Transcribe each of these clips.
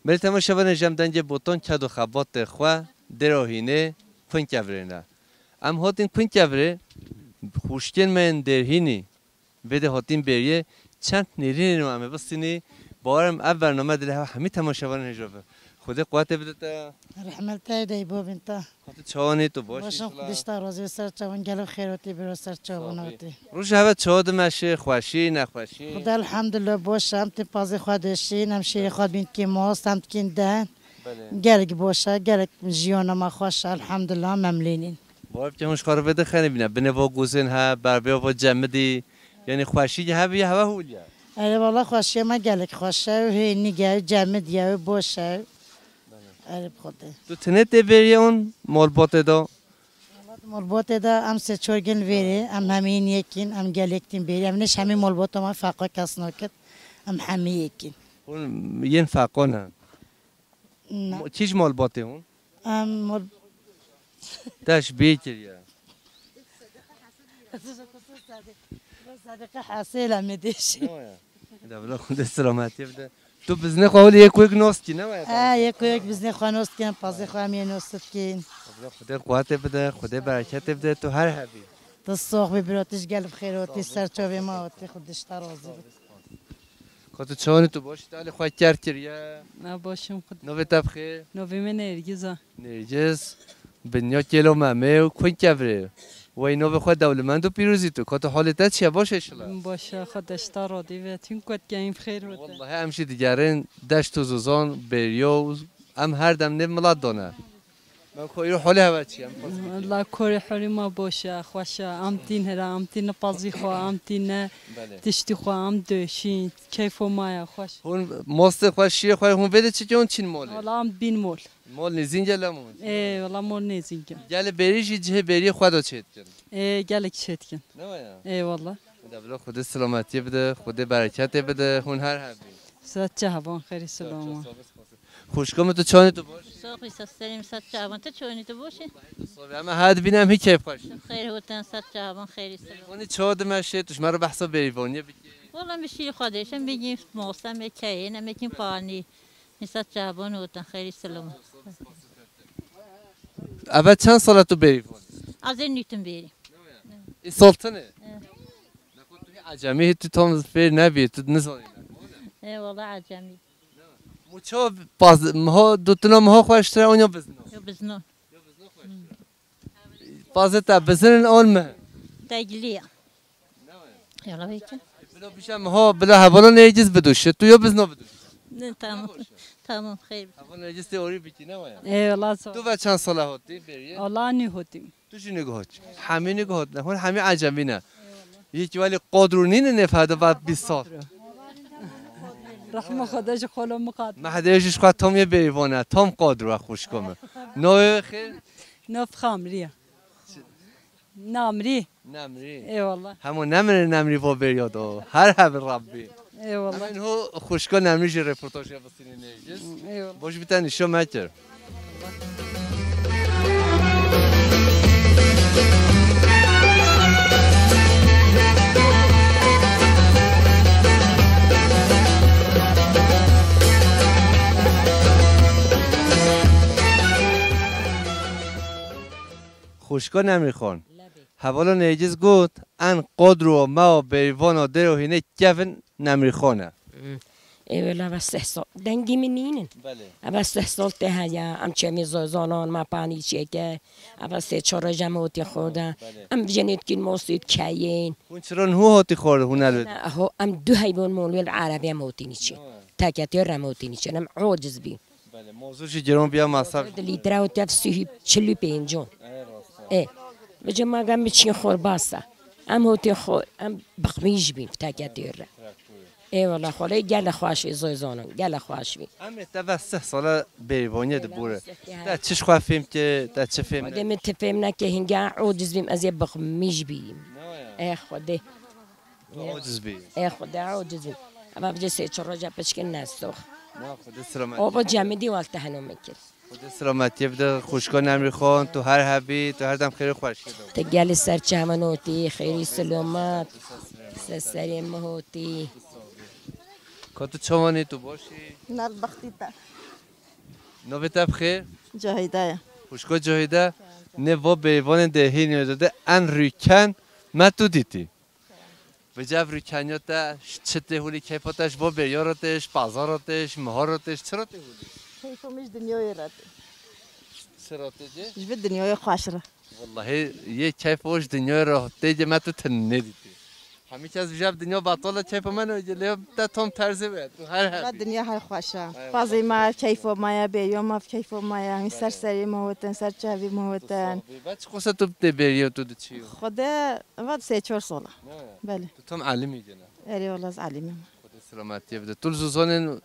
بله تماشاوان جمدنج بوتون کد و خبات خوا دراهینه کنکوره ام هاتین کنکوره خوشگل من درهینی بده هاتین بریه چند نیرین رو همه بستینی بارم اول برنامه داره همه تماشاوان هجابه خدا قوت بده تا رحمت تای بابین تا خاطر چوانی تو باش باشم خودش تا راضی سر چوان گلو خیراتی برو سر چواناتی روش هوا چاد مشه خوشی نخوشی خدا الحمدلله باشم تی پازی خودشی نمشیر خود بین که ماست هم کین دهن گرگ باشه گرگ جیان ما خوش الحمدلله مملینین بارب که هنش کارو بده خیلی بینه بنه با گوزن ها بر بیا با جمدی یعنی خوشی ها بیا هوا هولیا اره والا خوشی ما گلگ خوشه و هی نگه جمدی و باشه اره بخوده تو تنت بری اون مالبات دا مالبات دا ام سه چورگن ویری ام همین یکین ام گلگتین بری ام نش همین مالبات ما فقط کس نکت ام همین یکین اون ین فاقونه نه چیش مالباته اون ام مال داش بیکریه صدقه حاصل میدیش ده بلا خود سلامتی بده تو بزنه خواهد یک نوستی نه یک بزنه خانوست کن پازی خواهم یه نوست کن خدا قوت بده خدا برکت بده تو هر حبی تو ساق ببراتش گلب خیراتی سرچاوی ما آتی خودش ترازی بود کاتو چانی تو باشی تالی خواهد کرد کریه نه باشم خود نوی تبخیر نوی من نرگیزه نرجس بنیا کلو ممه و کن کبره و اینو به خود دولمند و پیروزی تو کاتو حالت چیه باشه اشلا باشه خودش ترازی و تیم کد گیم خیر بود والله همشی دیگرین دشت و زوزان بریوز ام هر دم نه ملاد دانه من خویی رو حالی هوا چیم الله کوری حالی ما باشه خوشه ام تین هر ام تین پازی خو ام تین تشتی خو ام دوشین کیف و مایا خوش هون ماست خواه شیر خواه هون بده چی که اون چین ماله والله ام بین مول مال نیزین گلمون والله مول نیزین کن گل بریش جه بری خدا چیت کن گلک چیت کن نه والله خدا خود سلامتی بده خود برکت بده هون هر حبی سات چهبان خیلی سلام خوشگام تو چانی تو باش صافی سستریم سات چهبان تو چانی تو باشه صافی اما حد بینم هی کیف خوش خیر هوتن سات چهبان خیلی سلام اونی چاد مشه توش مرا بحثا بریوانی بگی والله میشی خودشم بگیم موسم کی نمیکنیم پانی سات چهبان هوتن خیلی سلام اول چند سال تو بریوانی از این نیتون بریم این سلطنه نکن تو عجمی تو تام فیر نبی تو نزانی والله عجمی موچا باز مها دوتنا مها خوش تر اونیا بزنن یا بزنون باز تا بزنن اون مه دگلیه یالا بیکن بلا بیشم مها بلا حوالا نیجز بدوشه تو یا بزنا بدوش نه تمام تمام خیر حوالا نیجز تئوری بیتی نه ویا والله تو و چند ساله هاتی بریه والله نیهوتیم تو چی نگاهت همه نگاهت نه هون همه عجمی نه یکی ولی قادرونی نفهده بعد 20 سال رحمه خداش خاله مقاد محدش خواهد تام یه بریوانه تام قادر و خوش کنه نوع خیر نف خامریه نامری نمری والله همون نمری با بریادو هر هم ربی والله من هو خوشگاه نمریش رپورتاج بستینی نیجز باش بیتن نشو مکر خوشگاه نمری خان حوالا نیجز گود ان قدر و ما بریوان و در و هینه کفن نمری خانه ایولا و 3 سال دنگی منینن بله و 3 سال ته هیا ام چمی زانان ما پانی چیکه و 3-4 جمعوتی خوده ام جنیت کین موسید کیین اون چرا هو هاتی خورده هون البته هو ام 2 حیوان مولوی عربی موتی نیچه تاکتی رموتی نیچه ام عاجز بی بله موضوعش جرام بیا مصرف لیتر و تفسیری 45 ای بجما گم بچین خور باسا ام هوتی خور ام بخمیج بیم تاکتی ر ای والله خاله گل خواشی زوزانم گل خواشی ام تا 3 سال بریوانی ده بوره تا چش خواه فهم که تا چه فهم خدا متفهم نکه هنگا عاجز بیم از یه بخمیج بیم ای خدا عاجز بی ای خدا عاجز بیم اما بجه 3-4 جا پشکن نستوخ نه خدا سلامتی آبا جمدی والته هنو میکر خدا سلامتی بده خوشگاه نمری خان تو هر حبی تو هر دم خیر خوش تا گل سر چمنوتی خیری سلامت سسری مهوتی که تو چوانی تو باشی نال بختی تا نوبت بخیر جاهیده خوشگاه جاهیده نه و بیوان دهی نیازده ان ریکن ما تو دیدی بجاب ریکنیاتا چه تهولی کیفاتش و بیاراتش بازاراتش مهاراتش چرا تهولی کیفمش دنیای رد چرا تجی جبت دنیای خوش را والله یه کیف وش دنیا را تیجی ما تو تندیدی همیشه از بجاب دنیا باطله کیف منو جلیم تا تام ترزه بید هر لا همی دنیا های خوشه فازی ما کیف ما بیام ما کیف ما این سرسری موتن سر چوی موتن بچه خواسته تو بری تو چیو خدا بعد 3-4 ساله بله تو تام عالمی جنا اری والله از علیم خدا سلامتی بده طول زوزان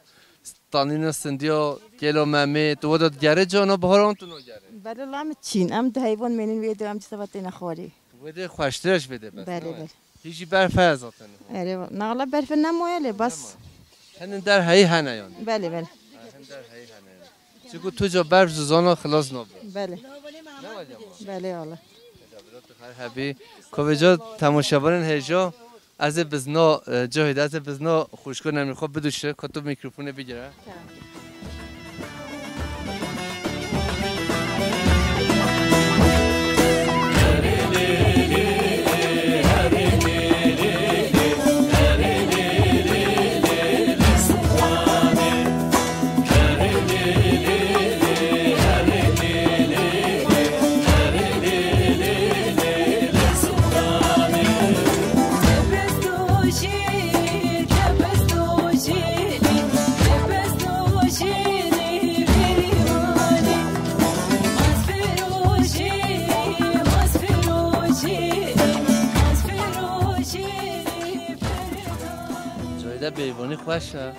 تانین سندیا کیلو ممی تو وداد گره جانا بهاران تو نگره بله لام چین ام ده حیوان منین ویدیو ام چیزا وقتی نخوری بده خوشترش بده بس بله بله هیچی برف از آتن اری والله نه والله برف نمویله بس هنن در هی هنیان بله بله هن در هی هنیان چون تو جا برف زوزانا خلاص نبود بله بله والله هر هبی کوچه تماشاگران هجا از بزنا جاهید از بزنا خوشگاه نمیخواد بدوشه کتب میکروفون بگیره بیوانی خوشه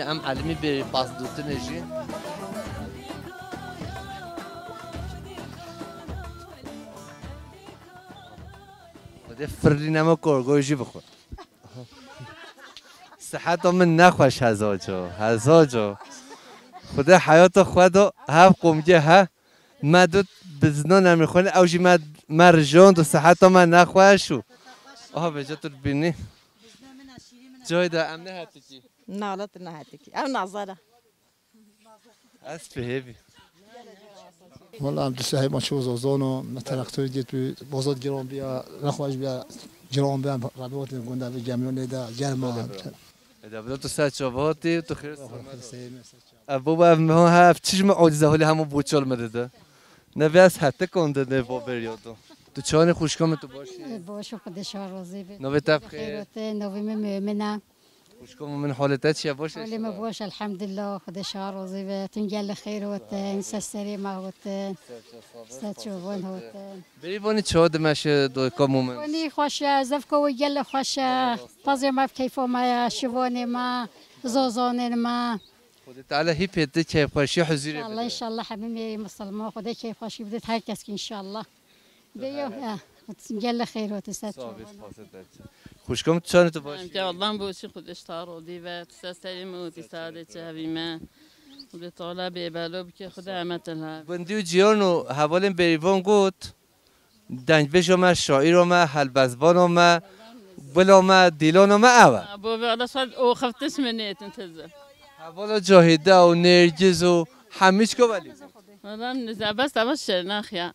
هم علمی به پاس دوته نشی بده فردی نما کارگاهی بخور صحت من نخوش هزاجا خدا حیات خدا هم قمجه ها مدد بزنا نمیخونه اوجی مرجان تو صحت من نخواهشو به جا تو بینی جای دا ام نه هاتی کی نه والله نه هاتی کی ام نظره از فهمی والله ام دسته ما شو زوزانو مترقتوری دیت بازاد گرام بیا نخواهش بیا جرام بیا رابطه گنده به جمعیان لیدا جرما اذا بدأت ساعة شباطي تخير ابو هم هفت چشم عاجزه حالی همون بوچال مدده نویس حتی کنده نه با بریادو تو چان خوشکام تو باشی باشه خودش راضی بید نوی تبخیر خیرات نوی مؤمنه خوشکام من حالتت چیه باشه حالی ما باش الحمدلله خودش راضی بید تنگل خیرات این سستری ما هوت ست شوان هوت بری وانی چاد مشه دو کامومن وانی خوشه زفکو و گل خوشه پازی ما کیفو ما شوانی ما زوزان ما خودت على هی پیده که خوشی حضوری بده الله ان شاء الله حبیبی مسلمان خدا کیف خوشی بده هر کس که ان شاء الله بیو گل خیرات ست شوان خوشکام تو چان تو باشی که والله باشی خودش تارودی و تسری موتی ساده چهویمه خود طالع به بالا که خدا عمت الله بندی و جیانو حوالم بریوان گوت دنج بشم شاعر ما حلبزبان ما بلا ما دیلان ما اوه ابو والله صد او خفتش منیت انتظر حوالا جاهده و نرجز و همیش که ولی والله نزع بس دمش شرناخیا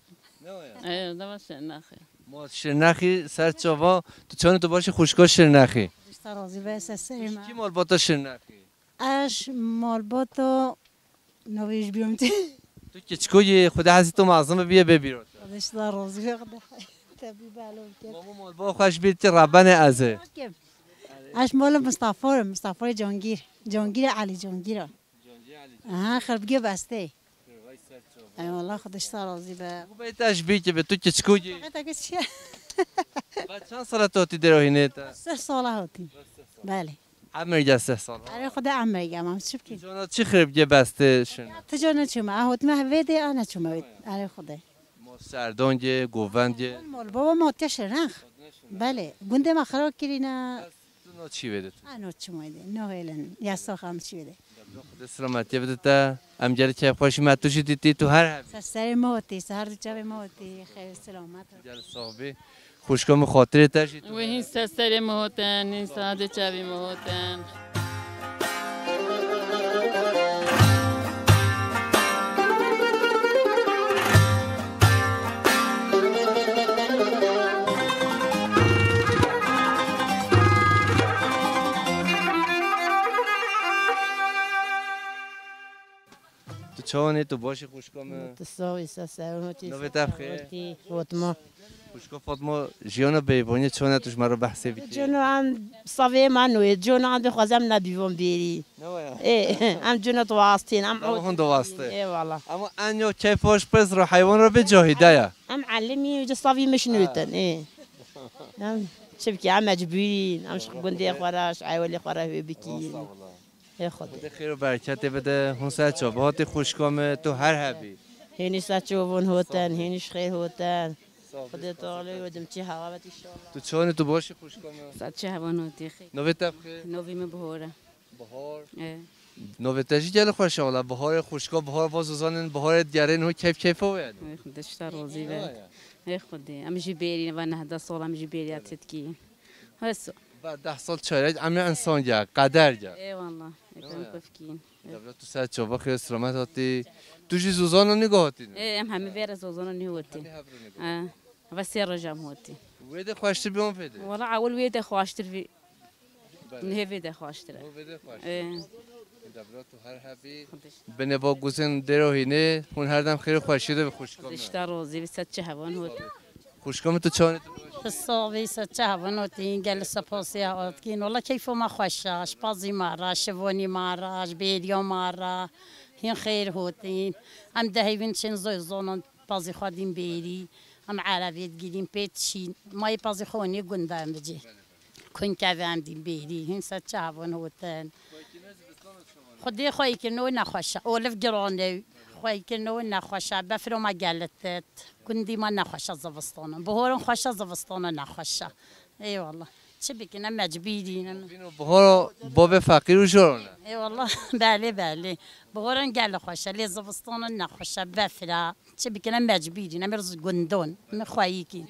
ايه دمش شرناخیا ما شرنخی سر چاوا تو چان تو باشی خوشگاه شرنخی راضی به سسری کی مال باتا شرنخی اش مال باتو نویش بیام تی تو کچکوی خدا حزی تو معظم بیا ببیرد خودش راضی به خدا تبی بالو کرد ماما مال با خوش بیت که ربن ازه اش مال مصطفی جانگیر علی جانگیر خربگی بسته ای والله خودش راضی به بیت اشبی که به تو کچکوی تا که چیه بعد چند سال تو تی دروهینه تا 3 ساله هاتی بله عمر 3 سال آره خدا عمرگم هم چی بکی جانا چی خربگی بسته شن تو جان چما هات ما ویده آنا چما آره خدا ما سردانگه گووندگه مال بابا ماتش رنخ بله گنده ما خراب کرینا تو چی بده تو آنو چما ایده نه هیلن یا ساخم چی بده خدا سلامتی بده تا امجری چه خوشی متوشی دیتی تو هر سر موتی سر جاب موتی خیر سلامت جل صاحبی خوشکام خاطر تاشید و این سری موتن این ساده چوی موتن چونه تو باشی خوشکام تساوي ساساوتي نوبة تبخير. فاطمة خوشکام فاطمه جیانا بیبانی چونه توش مرا بحثی بیتی جونو عن صافي مانوي جونو عندي خزم نديفون بيري ايه ام جونو تواصتين ام هون دو واسطه ايه والله اما انیو کیفاش پس رو حیوان رو به جاهیده یا ام علمي وجا صافي مشنوتن ايه ام شبكي عم مجبورين ام شقندي خراش عيولي خرا بكين ايه خد خدا خیر و برکت بده هون سر چابهات خوشکام تو هر هبی هيني ساتشوفون هوتن هينيش خير هوتن خدا تعالى ودمتي هواوتي شو تو چونه تو باشی خوشکام ساعت هوانوتی خیلی نوبه تبخیر نوی مبهوره بهار نوبه تجی جل خوش والا بهار خوشکا بهار وازوزان بهار دیگرین هو کیف و یعنی خودش روزی و خودی ام جبری و نه ده سال ام جبری اتکی هسه بعد 10 سال چایرج امی انسان جا قدر جا ای والله یکم کفکین دولت تو سر چوبا خیر سلامت هاتی تو جی زوزان رو نگاه هاتی ای ام همه بیر زوزان نیوتی و سر جام هاتی ویده خوشتر بیام پیده والله اول ویده خواشتر وی نه ویده خواشتر دولت تو هر هبی بنه با گوزن دروهینه هون هر دم خیر خوشیده به خوشکام اشتر روزی و ست هوان هاتی خوشکام تو چانه تو الصافي ستهونوتين جالسة بوسيا كين والله كيف ما خشاش بازي مرة شفوني مرة جبيليو مرة هين خير هوتين ام دهيبين شن زوزون بازي خادين بيري ام عربيت جيلين بيتشين ماي بازي خوني قندام بجي كن كافام دين بيري هين ستهونوتين خدي خوي كنو نخشا اولف جروني خوي كنو نخشا بفرو ما قالت كندي ما نخشا زفستانا بهورن خشا زفستانا نخشا اي والله شبك انا مجبيدين بهار باب فقیر و جورنا اي والله بالي بهورن قال خشا لي زفستانا نخشا بفرا شبك انا مجبيدين امرز قندون مخويكين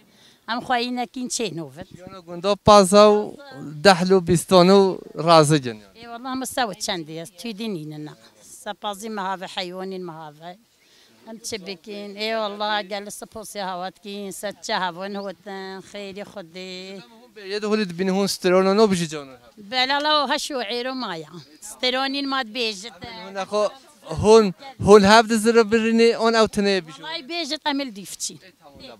ام خوينا كين شينوفت یانا گندا پازاو دحلو بیستانو رازه جن اي والله ما سوت شندي تيدينينا سبازي ما هذا حيوان ما هذا أنت شبكين إيه والله قال السبوسي هواتكين ستشها بون هو خيري خدي يده ولد بين هون سترونه نو بيجي جانا بلا لو هشو عيرو مايا سترونين ما بيجت هون اخو هون هفت زر برینی اون او تنه بیشو والله بيجت عمل ديفتي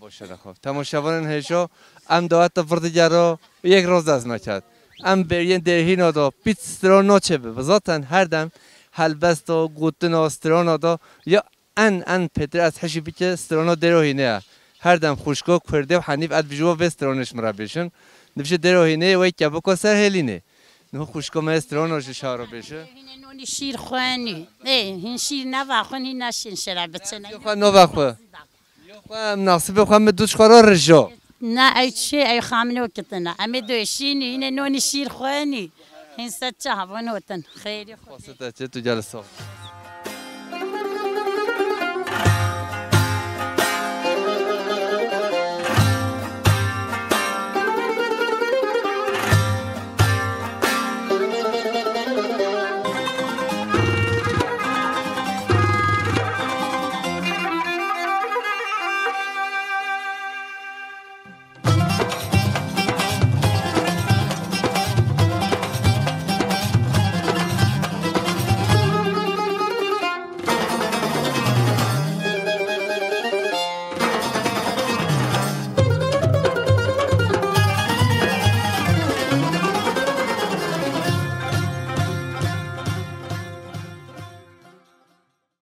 باشه نخو تماشاوان هشو ام دعوت فرد جرا یک روز از نکرد ام برین درهی نادا پیت سترون ناچه به ذاتن هر دم هلبست و گوتن و سترون نادا یا ان پتر از حشی بیچه سترون دروهینه هر دم خوشگاه کرده و حنیف اد بیجوا و سترونش مربیشن نمیشه دروهینه و یک کبک و سر هلینه نه خوشگاه ما سترونش شارو بشه نونی شیر خوانی این شیر نواخونی نشین شرابتن یا خو نواخو یا خو مناسب خو مدوش خورا رجا نه ای چی ای خامنو کتنا امی دوشینی این نونی شیر خوانی این ست چه هوانوتن خیلی خوب واسطه تو جلسه